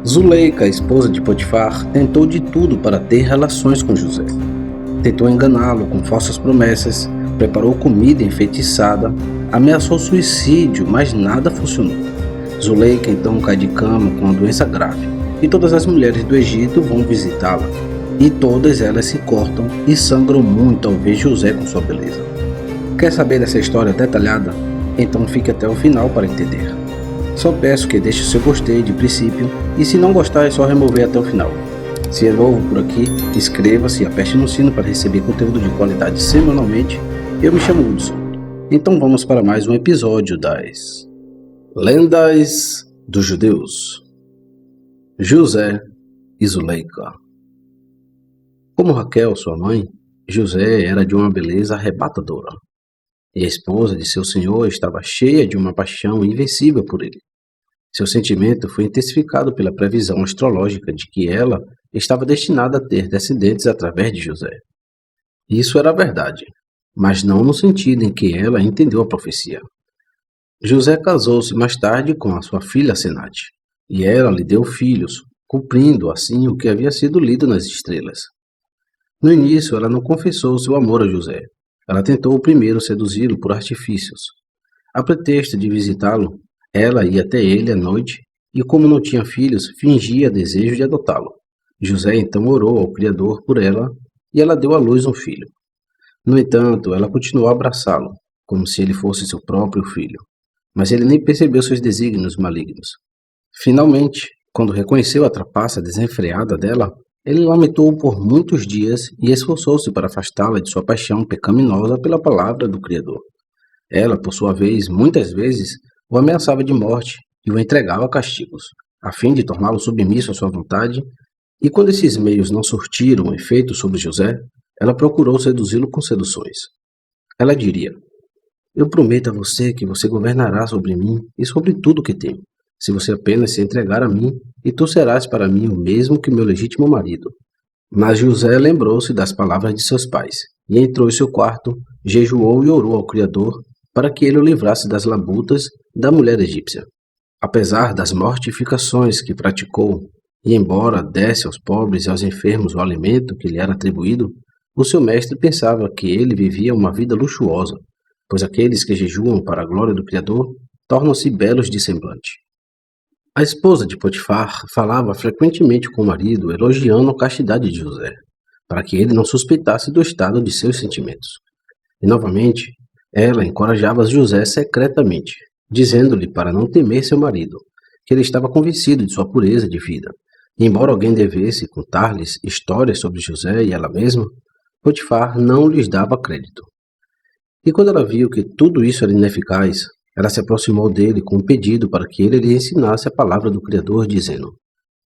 Zuleika, a esposa de Potifar, tentou de tudo para ter relações com José. Tentou enganá-lo com falsas promessas, preparou comida enfeitiçada, ameaçou suicídio, mas nada funcionou. Zuleika então cai de cama com uma doença grave, e todas as mulheres do Egito vão visitá-la, e todas elas se cortam e sangram muito ao ver José com sua beleza. Quer saber dessa história detalhada? Então fique até o final para entender. Só peço que deixe o seu gostei de princípio, e se não gostar é só remover até o final. Se é novo por aqui, inscreva-se e aperte no sino para receber conteúdo de qualidade semanalmente. Eu me chamo Hudson. Então vamos para mais um episódio das Lendas dos Judeus. José e Zuleika. Como Raquel, sua mãe, José era de uma beleza arrebatadora. E a esposa de seu senhor estava cheia de uma paixão invencível por ele. Seu sentimento foi intensificado pela previsão astrológica de que ela estava destinada a ter descendentes através de José. Isso era verdade, mas não no sentido em que ela entendeu a profecia. José casou-se mais tarde com a sua filha Senate, e ela lhe deu filhos, cumprindo assim o que havia sido lido nas estrelas. No início, ela não confessou seu amor a José. Ela tentou primeiro seduzi-lo por artifícios. A pretexto de visitá-lo, ela ia até ele à noite e, como não tinha filhos, fingia desejo de adotá-lo. José então orou ao Criador por ela e ela deu à luz um filho. No entanto, ela continuou a abraçá-lo, como se ele fosse seu próprio filho. Mas ele nem percebeu seus desígnios malignos. Finalmente, quando reconheceu a trapaça desenfreada dela, ele lamentou por muitos dias e esforçou-se para afastá-la de sua paixão pecaminosa pela palavra do Criador. Ela, por sua vez, muitas vezes, o ameaçava de morte e o entregava a castigos, a fim de torná-lo submisso à sua vontade, e quando esses meios não surtiram efeito sobre José, ela procurou seduzi-lo com seduções. Ela diria: "Eu prometo a você que você governará sobre mim e sobre tudo que tenho, se você apenas se entregar a mim, e tu serás para mim o mesmo que meu legítimo marido." Mas José lembrou-se das palavras de seus pais, e entrou em seu quarto, jejuou e orou ao Criador, para que ele o livrasse das labutas da mulher egípcia. Apesar das mortificações que praticou, e embora desse aos pobres e aos enfermos o alimento que lhe era atribuído, o seu mestre pensava que ele vivia uma vida luxuosa, pois aqueles que jejuam para a glória do Criador tornam-se belos de semblante. A esposa de Potifar falava frequentemente com o marido, elogiando a castidade de José, para que ele não suspeitasse do estado de seus sentimentos. E novamente, ela encorajava José secretamente, dizendo-lhe para não temer seu marido, que ele estava convencido de sua pureza de vida. E embora alguém devesse contar-lhes histórias sobre José e ela mesma, Potifar não lhes dava crédito. E quando ela viu que tudo isso era ineficaz, ela se aproximou dele com um pedido para que ele lhe ensinasse a palavra do Criador, dizendo: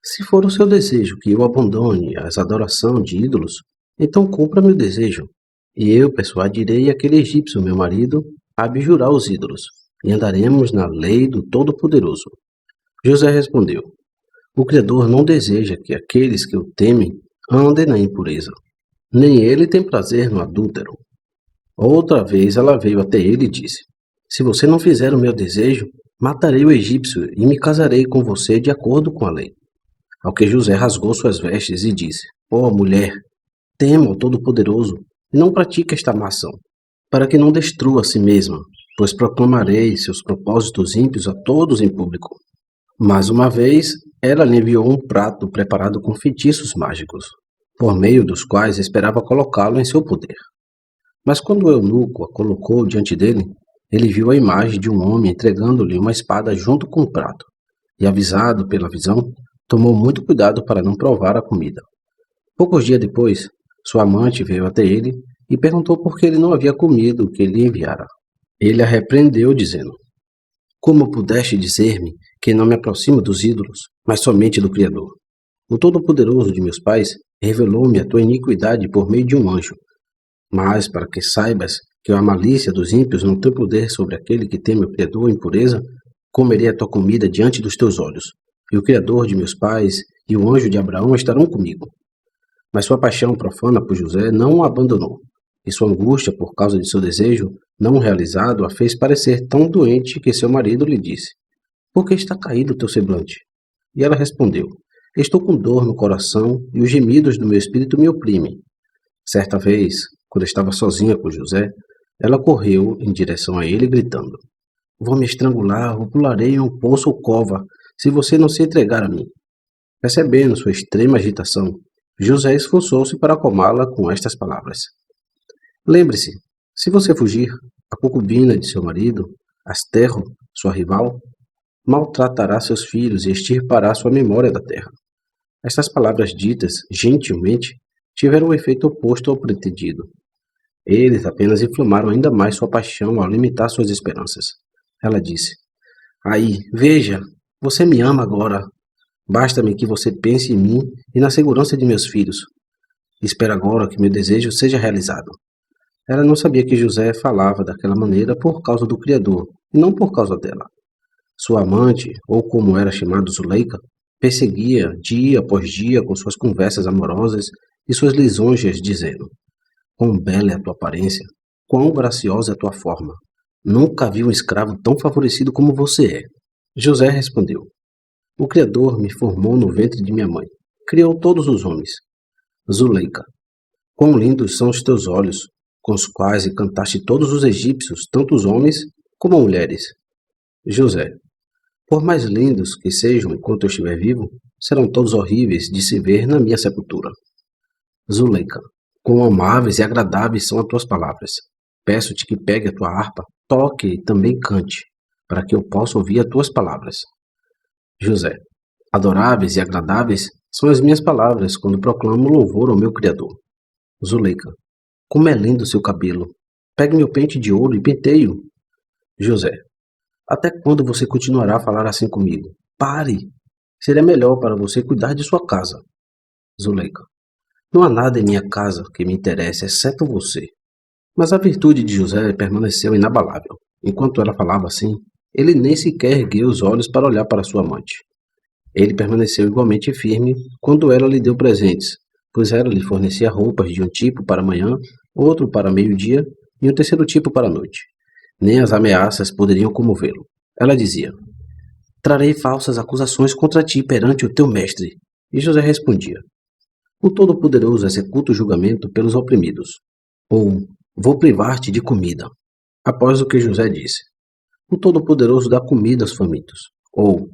"Se for o seu desejo que eu abandone a adoração de ídolos, então cumpra meu desejo, e eu persuadirei aquele egípcio, meu marido, a abjurar os ídolos, e andaremos na lei do Todo-Poderoso." José respondeu: "O Criador não deseja que aqueles que o temem andem na impureza, nem ele tem prazer no adúltero." Outra vez ela veio até ele e disse: "Se você não fizer o meu desejo, matarei o egípcio e me casarei com você de acordo com a lei." Ao que José rasgou suas vestes e disse: "Ó mulher, tema o Todo-Poderoso e não pratique esta má ação, para que não destrua a si mesma, pois proclamarei seus propósitos ímpios a todos em público." Mais uma vez, ela lhe enviou um prato preparado com feitiços mágicos, por meio dos quais esperava colocá-lo em seu poder. Mas quando o eunuco a colocou diante dele, ele viu a imagem de um homem entregando-lhe uma espada junto com o prato, e avisado pela visão, tomou muito cuidado para não provar a comida. Poucos dias depois, sua amante veio até ele e perguntou por que ele não havia comido o que ele enviara. Ele a repreendeu, dizendo: "Como pudeste dizer-me que não me aproximo dos ídolos, mas somente do Criador? O Todo-Poderoso de meus pais revelou-me a tua iniquidade por meio de um anjo. Mas, para que saibas que a malícia dos ímpios não tem poder sobre aquele que teme o Criador em pureza, comerei a tua comida diante dos teus olhos, e o Criador de meus pais e o anjo de Abraão estarão comigo." Mas sua paixão profana por José não o abandonou, e sua angústia por causa de seu desejo não realizado a fez parecer tão doente que seu marido lhe disse: "Por que está caído o teu semblante?" E ela respondeu: Estou com dor no coração e os gemidos do meu espírito me oprimem. Certa vez, quando estava sozinha com José, ela correu em direção a ele, gritando: Vou me estrangular ou pularei em um poço ou cova, se você não se entregar a mim. Percebendo sua extrema agitação, José esforçou-se para acalmá-la com estas palavras: Lembre-se, se você fugir, a concubina de seu marido, Asterro, sua rival, maltratará seus filhos e extirpará sua memória da terra. Estas palavras ditas gentilmente tiveram o efeito oposto ao pretendido. Eles apenas inflamaram ainda mais sua paixão ao limitar suas esperanças. Ela disse: Aí, veja, você me ama agora. Basta-me que você pense em mim e na segurança de meus filhos. Espero agora que meu desejo seja realizado. Ela não sabia que José falava daquela maneira por causa do Criador, e não por causa dela. Sua amante, ou como era chamado Zuleika, perseguia dia após dia com suas conversas amorosas e suas lisonjas, dizendo: Quão bela é a tua aparência, quão graciosa é a tua forma. Nunca vi um escravo tão favorecido como você é. José respondeu: O Criador me formou no ventre de minha mãe. Criou todos os homens. Zuleika, quão lindos são os teus olhos, com os quais encantaste todos os egípcios, tanto os homens como mulheres. José, por mais lindos que sejam enquanto eu estiver vivo, serão todos horríveis de se ver na minha sepultura. Zuleika, quão amáveis e agradáveis são as tuas palavras. Peço-te que pegue a tua harpa, toque e também cante, para que eu possa ouvir as tuas palavras. José, adoráveis e agradáveis são as minhas palavras quando proclamo louvor ao meu Criador. Zuleika, como é lindo o seu cabelo. Pegue meu pente de ouro e penteie-o. José, até quando você continuará a falar assim comigo? Pare! Seria melhor para você cuidar de sua casa. Zuleika, não há nada em minha casa que me interesse, exceto você. Mas a virtude de José permaneceu inabalável. Enquanto ela falava assim, ele nem sequer ergueu os olhos para olhar para sua amante. Ele permaneceu igualmente firme quando ela lhe deu presentes, pois ela lhe fornecia roupas de um tipo para a manhã, outro para meio-dia e um terceiro tipo para a noite. Nem as ameaças poderiam comovê-lo. Ela dizia: Trarei falsas acusações contra ti perante o teu mestre. E José respondia: O Todo-Poderoso executa o julgamento pelos oprimidos. Ou, vou privar-te de comida. Após o que José disse: O Todo-Poderoso dá comida aos famintos. Ou,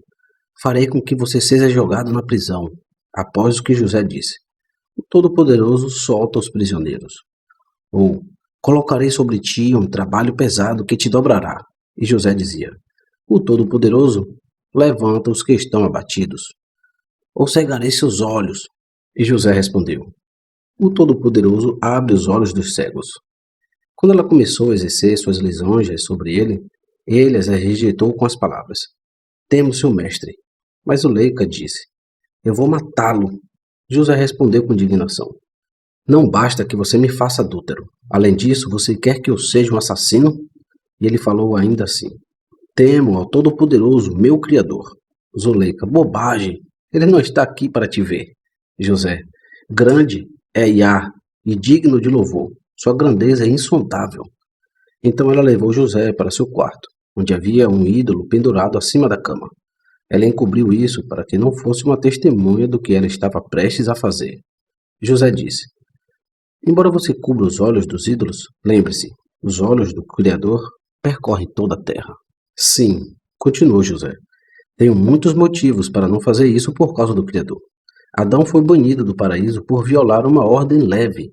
farei com que você seja jogado na prisão. Após o que José disse: O Todo-Poderoso solta os prisioneiros. Ou, colocarei sobre ti um trabalho pesado que te dobrará. E José dizia: O Todo-Poderoso levanta os que estão abatidos. Ou cegarei seus olhos. E José respondeu: O Todo-Poderoso abre os olhos dos cegos. Quando ela começou a exercer suas lisonjas sobre ele as rejeitou com as palavras: Temo seu mestre. Mas Zuleika disse: Eu vou matá-lo. José respondeu com indignação: Não basta que você me faça adúltero. Além disso, você quer que eu seja um assassino? E ele falou ainda assim: Temo ao Todo-Poderoso, meu Criador. Zuleika: Bobagem. Ele não está aqui para te ver. José: Grande é Iá e digno de louvor. Sua grandeza é insondável. Então ela levou José para seu quarto, onde havia um ídolo pendurado acima da cama. Ela encobriu isso para que não fosse uma testemunha do que ela estava prestes a fazer. José disse: Embora você cubra os olhos dos ídolos, lembre-se, os olhos do Criador percorrem toda a terra. Sim, continuou José, tenho muitos motivos para não fazer isso por causa do Criador. Adão foi banido do paraíso por violar uma ordem leve.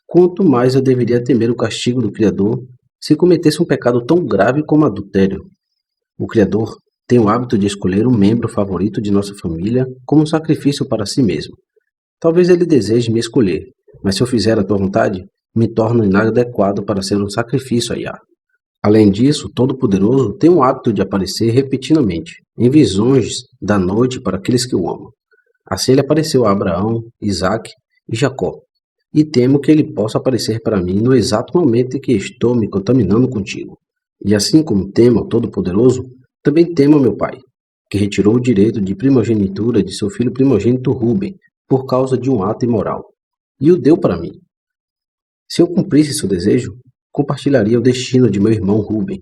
Quanto mais eu deveria temer o castigo do Criador se cometesse um pecado tão grave como adultério. O Criador tem o hábito de escolher um membro favorito de nossa família como um sacrifício para si mesmo. Talvez ele deseje me escolher, mas se eu fizer a tua vontade, me torno inadequado para ser um sacrifício a Iá. Além disso, o Todo-Poderoso tem o hábito de aparecer repetidamente, em visões da noite para aqueles que o amam. Assim ele apareceu a Abraão, Isaque e Jacó, e temo que ele possa aparecer para mim no exato momento em que estou me contaminando contigo. E assim como temo ao Todo-Poderoso, também temo ao meu pai, que retirou o direito de primogenitura de seu filho primogênito Ruben, por causa de um ato imoral, e o deu para mim. Se eu cumprisse seu desejo, compartilharia o destino de meu irmão Ruben.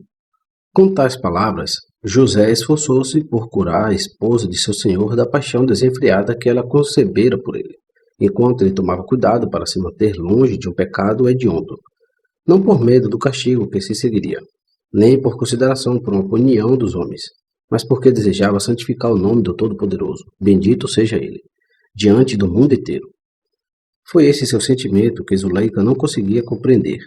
Com tais palavras, José esforçou-se por curar a esposa de seu senhor da paixão desenfreada que ela concebera por ele, enquanto ele tomava cuidado para se manter longe de um pecado hediondo, não por medo do castigo que se seguiria, nem por consideração por uma opinião dos homens, mas porque desejava santificar o nome do Todo-Poderoso, bendito seja ele, diante do mundo inteiro. Foi esse seu sentimento que Zuleika não conseguia compreender,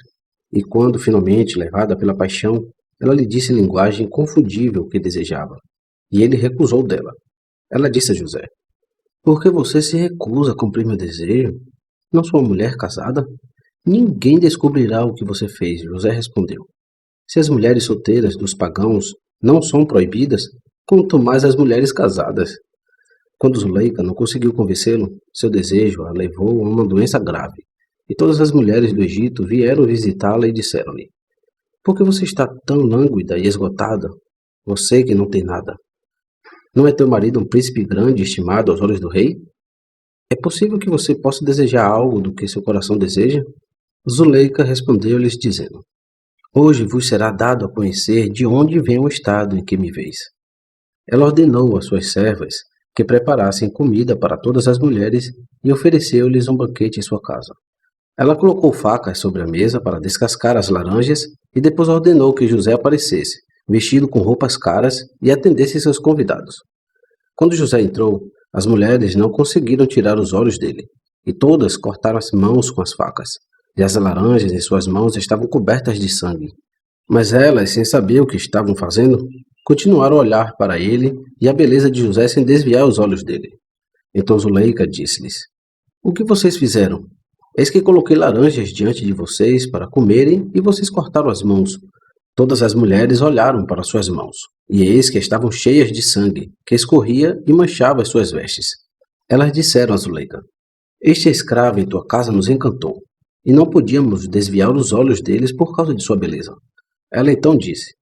e quando finalmente, levada pela paixão, ela lhe disse em linguagem inconfundível o que desejava, e ele recusou dela. Ela disse a José: Por que você se recusa a cumprir meu desejo? Não sou uma mulher casada? Ninguém descobrirá o que você fez, José respondeu. Se as mulheres solteiras dos pagãos não são proibidas, quanto mais as mulheres casadas. Quando Zuleika não conseguiu convencê-lo, seu desejo a levou a uma doença grave, e todas as mulheres do Egito vieram visitá-la e disseram-lhe: Por que você está tão lânguida e esgotada? Você que não tem nada. Não é teu marido um príncipe grande e estimado aos olhos do rei? É possível que você possa desejar algo do que seu coração deseja? Zuleika respondeu-lhes dizendo: Hoje vos será dado a conhecer de onde vem o estado em que me veis. Ela ordenou às suas servas que preparassem comida para todas as mulheres e ofereceu-lhes um banquete em sua casa. Ela colocou facas sobre a mesa para descascar as laranjas e depois ordenou que José aparecesse, vestido com roupas caras, e atendesse seus convidados. Quando José entrou, as mulheres não conseguiram tirar os olhos dele, e todas cortaram as mãos com as facas, e as laranjas em suas mãos estavam cobertas de sangue. Mas elas, sem saber o que estavam fazendo, continuaram a olhar para ele e a beleza de José sem desviar os olhos dele. Então Zuleika disse-lhes: O que vocês fizeram? Eis que coloquei laranjas diante de vocês para comerem e vocês cortaram as mãos. Todas as mulheres olharam para suas mãos, e eis que estavam cheias de sangue, que escorria e manchava as suas vestes. Elas disseram a Zuleika: Este escravo em tua casa nos encantou, e não podíamos desviar os olhos deles por causa de sua beleza. Ela então disse: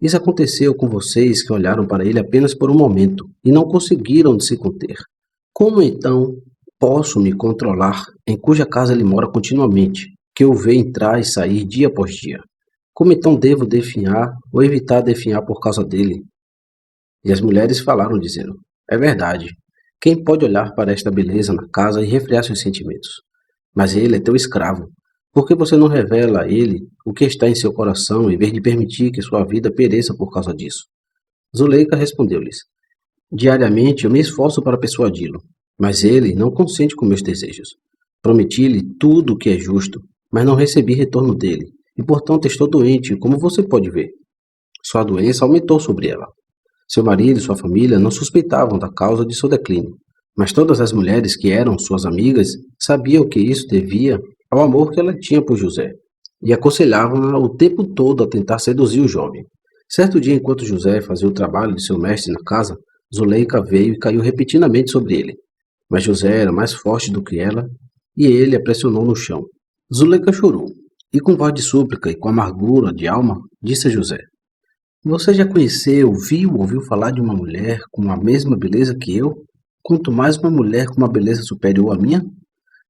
Isso aconteceu com vocês que olharam para ele apenas por um momento, e não conseguiram se conter. Como então posso me controlar em cuja casa ele mora continuamente, que eu vejo entrar e sair dia após dia? Como então devo definhar ou evitar definhar por causa dele? E as mulheres falaram, dizendo: É verdade. Quem pode olhar para esta beleza na casa e refrear seus sentimentos? Mas ele é teu escravo. Por que você não revela a ele o que está em seu coração, em vez de permitir que sua vida pereça por causa disso? Zuleika respondeu-lhes: Diariamente eu me esforço para persuadi-lo, mas ele não consente com meus desejos. Prometi-lhe tudo o que é justo, mas não recebi retorno dele, e portanto estou doente, como você pode ver. Sua doença aumentou sobre ela. Seu marido e sua família não suspeitavam da causa de seu declínio, mas todas as mulheres que eram suas amigas sabiam que isso devia ao amor que ela tinha por José, e aconselhavam-na o tempo todo a tentar seduzir o jovem. Certo dia, enquanto José fazia o trabalho de seu mestre na casa, Zuleika veio e caiu repetidamente sobre ele. Mas José era mais forte do que ela, e ele a pressionou no chão. Zuleika chorou, e com voz de súplica e com amargura de alma, disse a José: Você já conheceu, viu ou ouviu falar de uma mulher com a mesma beleza que eu? Quanto mais uma mulher com uma beleza superior à minha?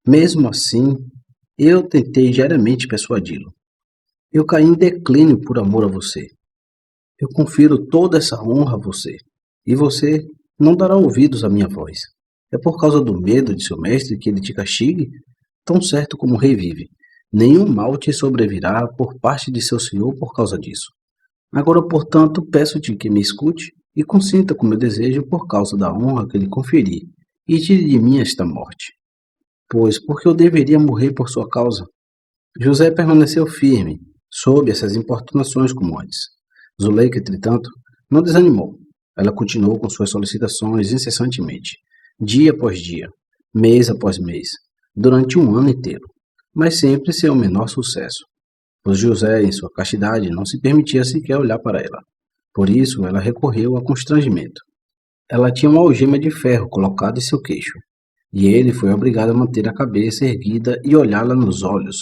Mesmo assim, eu tentei diariamente persuadi-lo. Eu caí em declínio por amor a você. Eu confiro toda essa honra a você, e você não dará ouvidos à minha voz. É por causa do medo de seu mestre que ele te castigue? Tão certo como o rei vive, nenhum mal te sobrevirá por parte de seu senhor por causa disso. Agora, portanto, peço-te que me escute e consinta com meu desejo por causa da honra que lhe conferi, e tire de mim esta morte. Pois, porque eu deveria morrer por sua causa? José permaneceu firme, sob essas importunações como antes. Zuleika, entretanto, não desanimou. Ela continuou com suas solicitações incessantemente, dia após dia, mês após mês, durante um ano inteiro, mas sempre sem o menor sucesso, pois José, em sua castidade, não se permitia sequer olhar para ela. Por isso, ela recorreu a constrangimento. Ela tinha uma algema de ferro colocada em seu queixo, e ele foi obrigado a manter a cabeça erguida e olhá-la nos olhos,